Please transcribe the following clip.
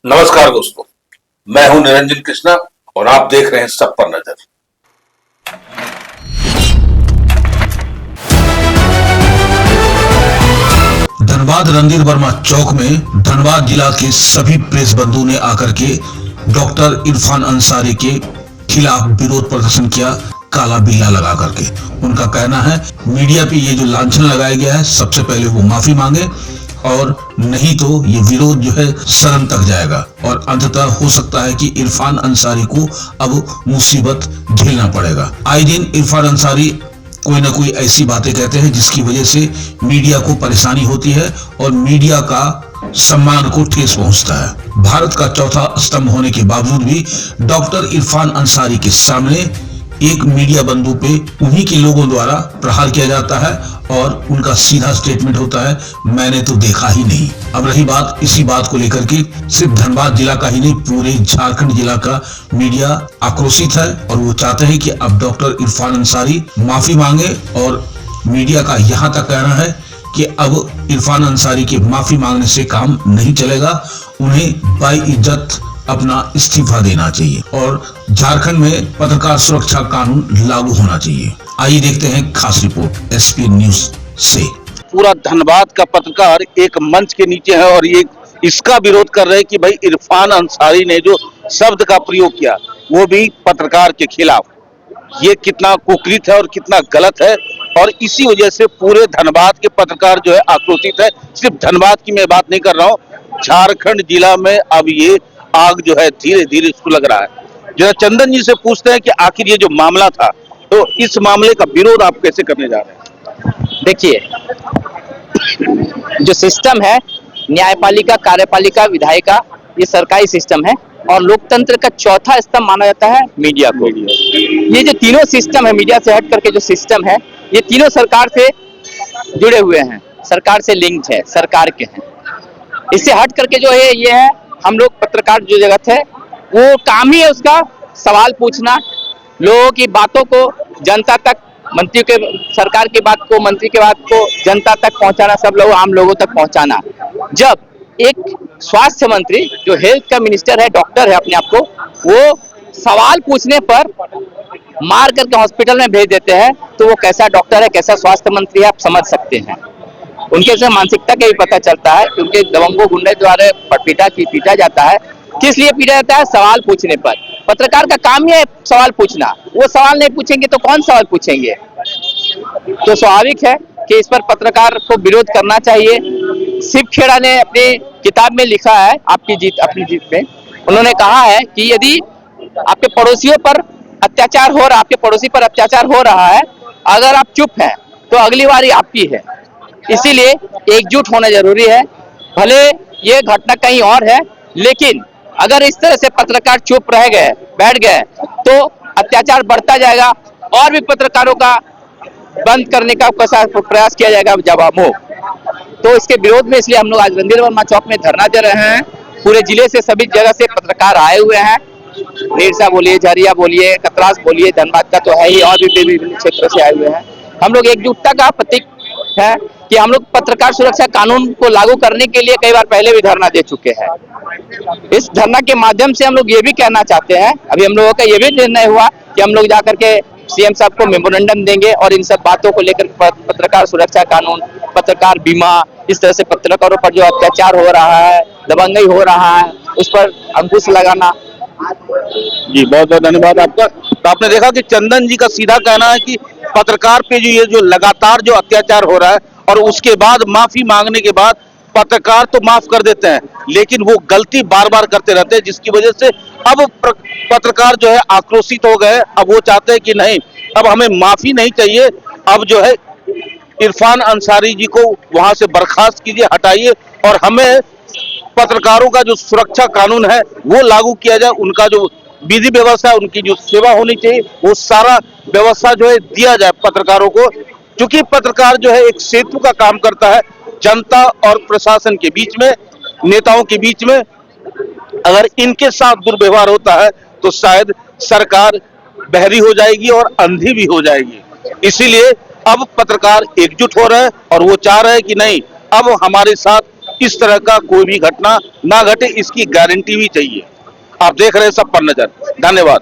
नमस्कार दोस्तों, मैं हूं निरंजन कृष्णा और आप देख रहे हैं सब पर नजर। धनबाद रणधीर वर्मा चौक में धनबाद जिला के सभी प्रेस बंधु ने आकर के डॉक्टर इरफान अंसारी के खिलाफ विरोध प्रदर्शन किया, काला बिल्ला लगा करके। उनका कहना है मीडिया पे ये जो लांछन लगाया गया है, सबसे पहले वो माफी मांगे और नहीं तो ये विरोध जो है सदन तक जाएगा और अंततः हो सकता है कि इरफान अंसारी को अब मुसीबत झेलना पड़ेगा। आए दिन इरफान अंसारी कोई ना कोई ऐसी बातें कहते हैं जिसकी वजह से मीडिया को परेशानी होती है और मीडिया का सम्मान को ठेस पहुंचता है। भारत का चौथा स्तंभ होने के बावजूद भी डॉक्टर इरफान अंसारी के सामने एक मीडिया बंधु पे उन्हीं के लोगों द्वारा प्रहार किया जाता है और उनका सीधा स्टेटमेंट होता है, मैंने तो देखा ही नहीं। अब रही बात इसी बात को लेकर के सिर्फ धनबाद जिला का ही नहीं, पूरे झारखंड जिला का मीडिया आक्रोशित है और वो चाहते हैं कि अब डॉक्टर इरफान अंसारी माफी मांगे। और मीडिया का यहाँ तक कहना है कि अब इरफान अंसारी के माफी मांगने से काम नहीं चलेगा, उन्हें बाइज्जत अपना इस्तीफा देना चाहिए और झारखंड में पत्रकार सुरक्षा कानून लागू होना चाहिए। आइए देखते हैं खास रिपोर्ट एसपी न्यूज से। पूरा धनबाद का पत्रकार एक मंच के नीचे है और ये इसका विरोध कर रहे हैं कि भाई इरफान अंसारी ने जो शब्द का प्रयोग किया वो भी पत्रकार के खिलाफ, ये कितना कुकृत है और कितना गलत है। और इसी वजह से पूरे धनबाद के पत्रकार जो है आक्रोशित है। सिर्फ धनबाद की मैं बात नहीं कर रहा हूँ, झारखंड जिला में अब ये आग जो है धीरे धीरे इसको लग रहा है। जरा चंदन जी से पूछते हैं कि आखिर ये जो मामला था, तो इस मामले का विरोध आप कैसे करने जा रहे हैं? देखिए, जो सिस्टम है न्यायपालिका, कार्यपालिका, विधायिका, ये सरकारी सिस्टम है और लोकतंत्र का चौथा स्तंभ माना जाता है मीडिया को। ये जो तीनों सिस्टम है, मीडिया से हट करके जो सिस्टम है, ये तीनों सरकार से जुड़े हुए हैं, सरकार से लिंक्ड है, सरकार के हैं। इससे हट करके जो है ये है, हम लोग पत्रकार जो जगत है वो काम ही है उसका सवाल पूछना, लोगों की बातों को जनता तक, मंत्री के सरकार की बात को, मंत्री की बात को जनता तक पहुंचाना, सब लोग आम लोगों तक पहुंचाना। जब एक स्वास्थ्य मंत्री जो हेल्थ का मिनिस्टर है, डॉक्टर है अपने आप को, वो सवाल पूछने पर मार करके हॉस्पिटल में भेज देते हैं, तो वो कैसा डॉक्टर है, कैसा स्वास्थ्य मंत्री है, आप समझ सकते हैं। उनके से मानसिकता का भी पता चलता है कि उनके दबंगों गुंडे द्वारा पीटा जाता है। किस लिए पीटा जाता है? सवाल पूछने पर। पत्रकार का काम ही है सवाल पूछना, वो सवाल नहीं पूछेंगे तो कौन सवाल पूछेंगे? तो स्वाभाविक है कि इस पर पत्रकार को विरोध करना चाहिए। शिव खेड़ा ने अपनी किताब में लिखा है, आपकी जीत अपनी जीत में, उन्होंने कहा है कि यदि आपके पड़ोसियों पर अत्याचार हो रहा, आपके पड़ोसी पर अत्याचार हो रहा है, अगर आप चुप हैं तो अगली बारी आपकी है। इसीलिए एकजुट होना जरूरी है। भले ये घटना कहीं और है, लेकिन अगर इस तरह से पत्रकार चुप रह गए, बैठ गए, तो अत्याचार बढ़ता जाएगा और भी पत्रकारों का बंद करने का प्रयास किया जाएगा जवाबों। तो इसके विरोध में इसलिए हम लोग आज रणधीर वर्मा चौक में धरना दे रहे हैं। पूरे जिले से, सभी जगह से पत्रकार आए हुए हैं। ढेरसा बोलिए, झरिया बोलिए, कतरास बोलिए, धनबाद का तो है ही, और भी विभिन्न क्षेत्रों से आए हुए हैं। हम लोग एकजुटता का प्रतीक है कि हम लोग पत्रकार सुरक्षा कानून को लागू करने के लिए कई बार पहले भी धरना दे चुके हैं। इस धरना के माध्यम से हम लोग ये भी कहना चाहते हैं, अभी हम लोगों का ये भी निर्णय हुआ कि हम लोग जाकर के सीएम साहब को मेमोरेंडम देंगे और इन सब बातों को लेकर पत्रकार सुरक्षा कानून, पत्रकार बीमा, इस तरह से पत्रकारों पर जो अत्याचार हो रहा है, दबंगई हो रहा है, उस पर अंकुश लगाना। जी बहुत बहुत धन्यवाद आपका। तो आपने देखा कि चंदन जी का सीधा कहना है कि पत्रकार पे जो ये जो लगातार जो अत्याचार हो रहा है और उसके बाद माफी मांगने के बाद पत्रकार तो माफ कर देते हैं, लेकिन वो गलती बार बार करते रहते हैं, जिसकी वजह से अब पत्रकार जो है आक्रोशित हो गए। अब वो चाहते हैं कि नहीं, अब हमें माफी नहीं चाहिए, अब जो है इरफान अंसारी जी को वहां से बर्खास्त कीजिए, हटाइए और हमें पत्रकारों का जो सुरक्षा कानून है वो लागू किया जाए। उनका जो विधि व्यवस्था, उनकी जो सेवा होनी चाहिए, वो सारा व्यवस्था जो है दिया जाए पत्रकारों को। क्योंकि पत्रकार जो है एक सेतु का काम करता है जनता और प्रशासन के बीच में, नेताओं के बीच में। अगर इनके साथ दुर्व्यवहार होता है तो शायद सरकार बहरी हो जाएगी और अंधी भी हो जाएगी। इसीलिए अब पत्रकार एकजुट हो रहे हैं और वो चाह रहे हैं कि नहीं, अब हमारे साथ इस तरह का कोई भी घटना ना घटे, इसकी गारंटी भी चाहिए। आप देख रहे हैं सब पर नजर। धन्यवाद।